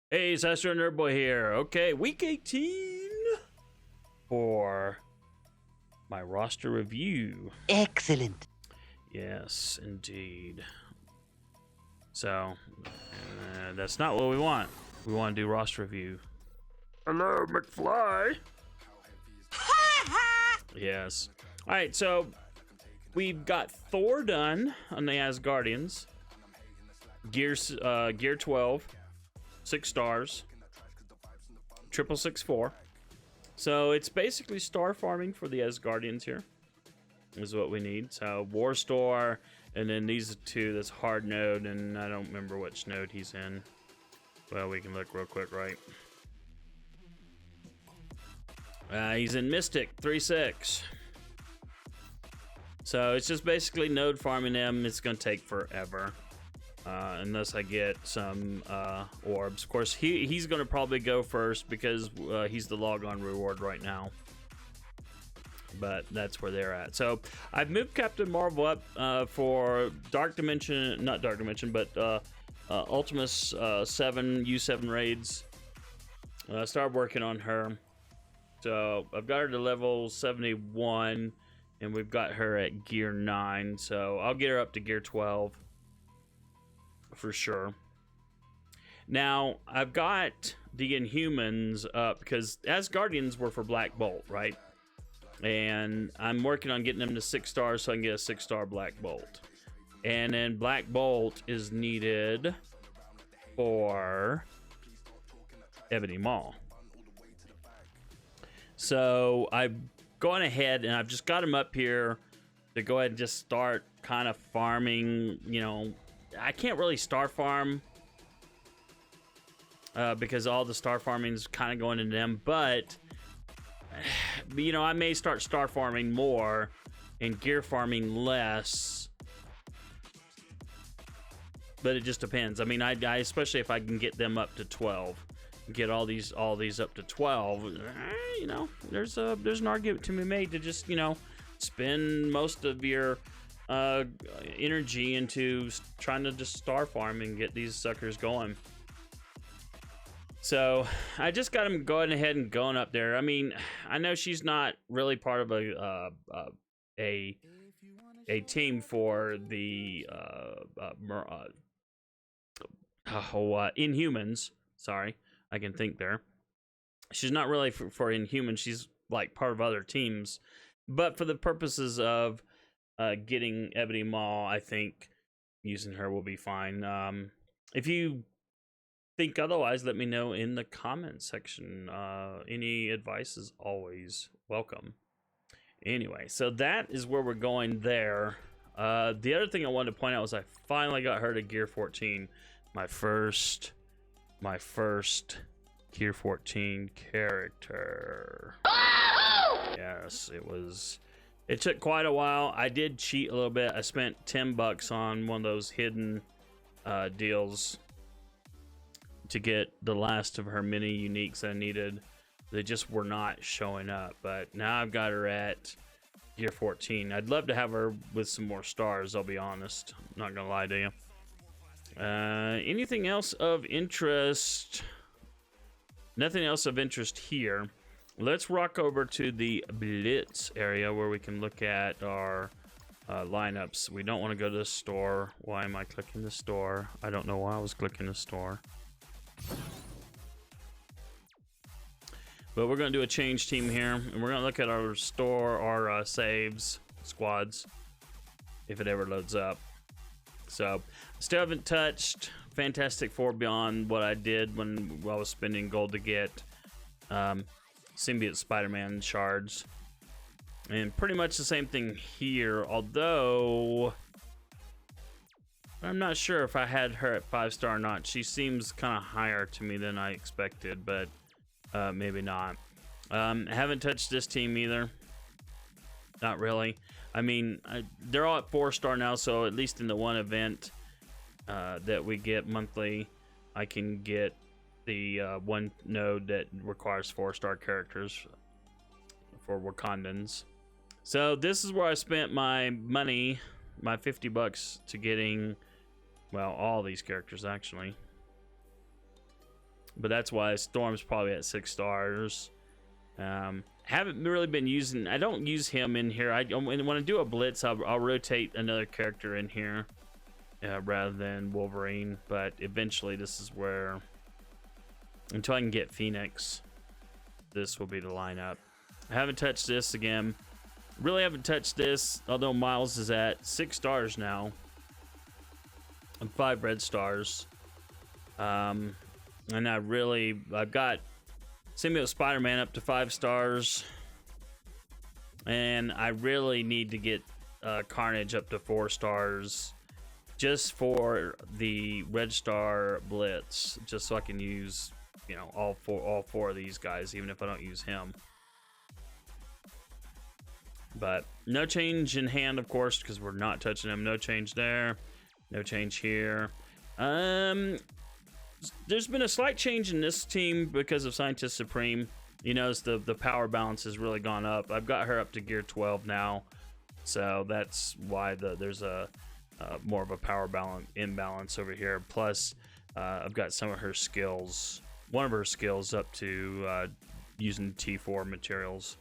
Hey, it's AstroNerdBoy here. Okay, week 18 for my roster review. Excellent. Yes, indeed. So, that's not what we want. We want to do roster review. Hello, McFly. Yes. All right, so we've got Thor done on the Asgardians. Gear 12. 6 stars, 664. So it's basically star farming for the Asgardians here is what we need. So War Store, and then these are two. That's hard node, and I don't remember which node he's in. Well, we can look real quick, right? He's in Mystic 3-6. So it's just basically node farming them. It's gonna take forever. Unless I get some orbs. Of course, he's going to probably go first because he's the log-on reward right now. But that's where they're at. So I've moved Captain Marvel up for Dark Dimension, not Dark Dimension, but Ultimus 7 U7 raids. I started working on her. So I've got her to level 71, and we've got her at gear 9. So I'll get her up to gear 12. For sure. Now, I've got the Inhumans up because Asgardians were for Black Bolt, right? And I'm working on getting them to 6 stars so I can get a 6-star Black Bolt. And then Black Bolt is needed for Ebony Maw. So I've gone ahead and I've just got them up here to go ahead and just start kind of farming, you know. I can't really star farm because all the star farming is kind of going into them, but you know, I may start star farming more and gear farming less, but it just depends. I mean, I especially if I can get them up to 12, get all these up to 12, you know, there's an argument to be made to just, you know, spend most of your energy into trying to just star farm and get these suckers going. So I just got him going ahead and going up there. I mean, I know she's not really part of a team for the Inhumans. Sorry, I can think there. She's not really for Inhumans. She's like part of other teams, but for the purposes of getting Ebony Maw, I think using her will be fine. If you think otherwise, let me know in the comment section. Any advice is always welcome. Anyway, so that is where we're going there. The other thing I wanted to point out was I finally got her to gear 14. My first gear 14 character. Yes, it took quite a while. I did cheat a little bit. I spent $10 on one of those hidden deals to get the last of her mini uniques I needed. They just were not showing up. But now I've got her at gear 14. I'd love to have her with some more stars, I'll be honest. I'm not gonna lie to you. Anything else of interest? Nothing else of interest here. Let's rock over to the Blitz area where we can look at our lineups. We don't want to go to the store. Why am I clicking the store? I don't know why I was clicking the store. But we're going to do a change team here, and we're going to look at our store, our saves, squads, if it ever loads up. So, still haven't touched Fantastic Four beyond what I did when I was spending gold to get Symbiote Spider-Man shards, and pretty much the same thing here, although I'm not sure if I had her at 5-star or not. She seems kind of higher to me than I expected, but maybe not. Haven't touched this team either, not really. I mean, they're all at 4-star now, so at least in the one event that we get monthly, I can get the one node that requires 4-star characters for Wakandans. So this is where I spent my money, my $50 to getting, well, all these characters actually. but that's why Storm's probably at 6 stars. Haven't really been using, I don't use him in here. When I do a blitz, I'll rotate another character in here rather than Wolverine, but eventually this is where, until I can get Phoenix, this will be the lineup. I haven't touched this again. Really haven't touched this, although Miles is at 6 stars now and 5 red stars. And I've got Symbiote Spider-Man up to 5 stars, and I really need to get Carnage up to 4 stars just for the red star blitz, just so I can use, you know, all four of these guys, even if I don't use him. But no change in hand, of course, because we're not touching him. No change there, no change here. There's been a slight change in this team because of Scientist Supreme. You notice the power balance has really gone up. I've got her up to gear 12 now, so that's why there's a more of a power balance imbalance over here. Plus, I've got some of her skills, one of her skills up to using T4 materials.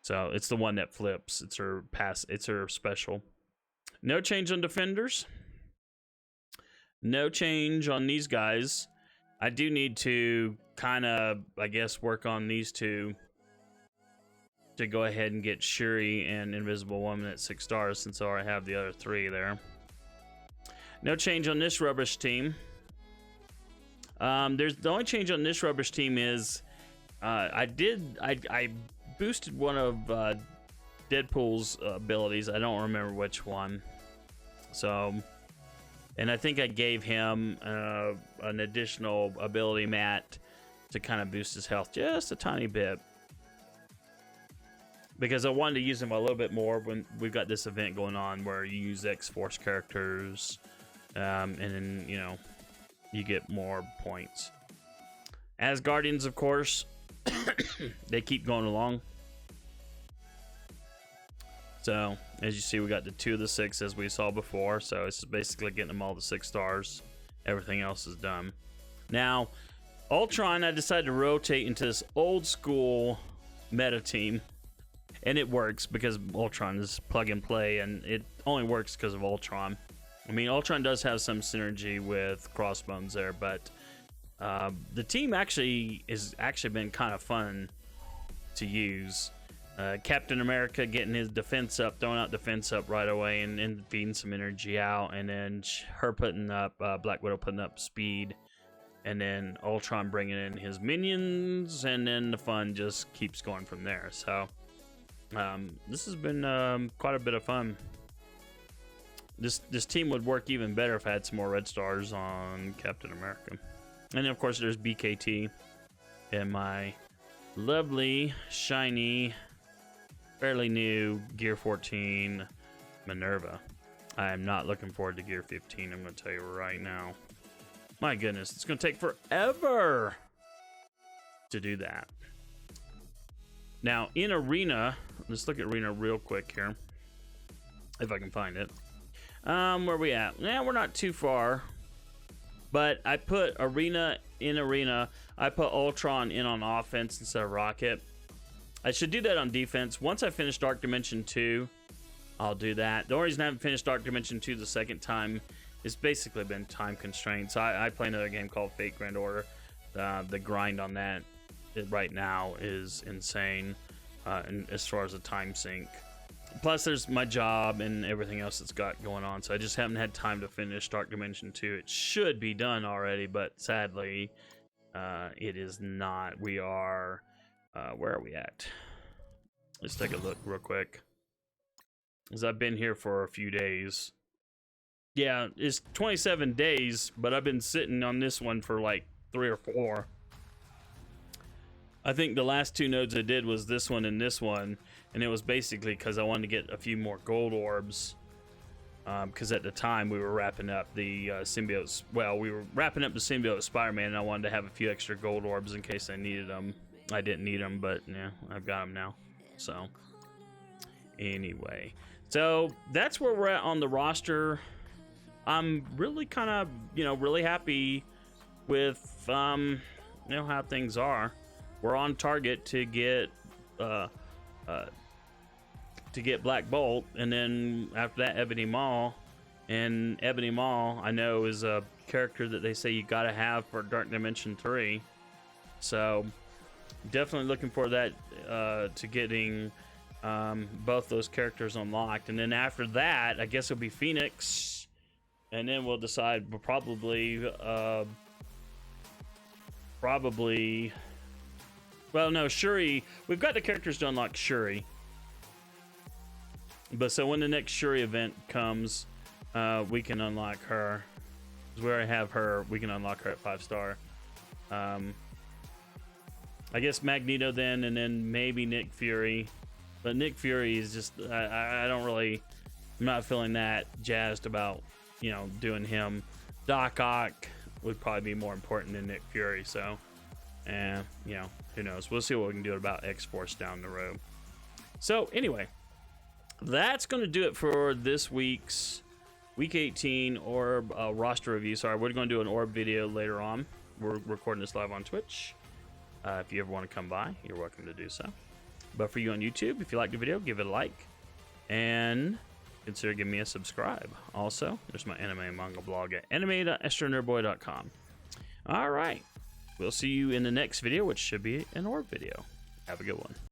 So it's the one that flips. It's her it's her special. No change on defenders. No change on these guys. I do need to kind of, I guess, work on these two to go ahead and get Shuri and Invisible Woman at 6 stars, since I already have the other 3 there. No change on this rubbish team. The only change on this rubbish team is I boosted one of Deadpool's abilities. I don't remember which one. So, and I think I gave him an additional ability mat to kind of boost his health just a tiny bit, because I wanted to use him a little bit more when we've got this event going on where you use X-Force characters, and then, you know, you get more points. As Guardians, of course, they keep going along. So, as you see, we got the 2 of the 6 as we saw before. So, it's basically getting them all to 6 stars. Everything else is done. Now, Ultron, I decided to rotate into this old school meta team. And it works because Ultron is plug and play. And it only works because of Ultron. I mean, Ultron does have some synergy with Crossbones there. But the team actually has been kind of fun to use. Captain America getting his defense up, throwing out defense up right away, and feeding some energy out, and then her putting up, Black Widow putting up speed, and then Ultron bringing in his minions, and then the fun just keeps going from there. So this has been quite a bit of fun. This team would work even better if I had some more red stars on Captain America. And then, of course, there's BKT and my lovely, shiny, fairly new Gear 14 Minerva. I am not looking forward to Gear 15, I'm going to tell you right now. My goodness, it's going to take forever to do that. Now, in Arena, let's look at Arena real quick here, if I can find it. Where are we at? Yeah, we're not too far. But I put Arena in Arena. I put Ultron in on offense instead of Rocket. I should do that on defense. Once I finish Dark Dimension 2, I'll do that. The only reason I haven't finished Dark Dimension 2 the second time is basically been time constraints. I play another game called Fate Grand Order. The grind on that right now is insane, and as far as the time sink. Plus, there's my job and everything else that's got going on, so I just haven't had time to finish Dark Dimension 2. It should be done already, but sadly, it is not. We are... where are we at? Let's take a look real quick, because I've been here for a few days. Yeah, it's 27 days, but I've been sitting on this one for like 3 or 4. I think the last 2 nodes I did was this one, and it was basically because I wanted to get a few more gold orbs, because at the time we were wrapping up the symbiotes. Well, we were wrapping up the symbiote Spider-Man, and I wanted to have a few extra gold orbs in case I needed them. I didn't need them, but yeah, I've got them now. So anyway, so that's where we're at on the roster. I'm really kind of, really happy with you know how things are. We're on target to get Black Bolt, and then after that Ebony Maw. And Ebony Maw, I know, is a character that they say you gotta have for Dark Dimension 3. So definitely looking for that to getting both those characters unlocked. And then after that, I guess it'll be Phoenix, and then we'll decide. But probably well, no, Shuri. We've got the characters to unlock Shuri, but so when the next Shuri event comes, we can unlock her. Where I have her, we can unlock her at 5-star. I guess Magneto then, and then maybe Nick Fury. But Nick Fury is just, I don't really, I'm not feeling that jazzed about, you know, doing him. Doc Ock would probably be more important than Nick Fury. So, and you know, who knows? We'll see what we can do about X-Force down the road. So anyway, that's going to do it for this week's Week 18 Orb roster review. Sorry, we're going to do an Orb video later on. We're recording this live on Twitch. If you ever want to come by, you're welcome to do so. But for you on YouTube, if you like the video, give it a like. And consider giving me a subscribe. Also, there's my anime and manga blog at anime.astronerdboy.com. All right. We'll see you in the next video, which should be an Orb video. Have a good one.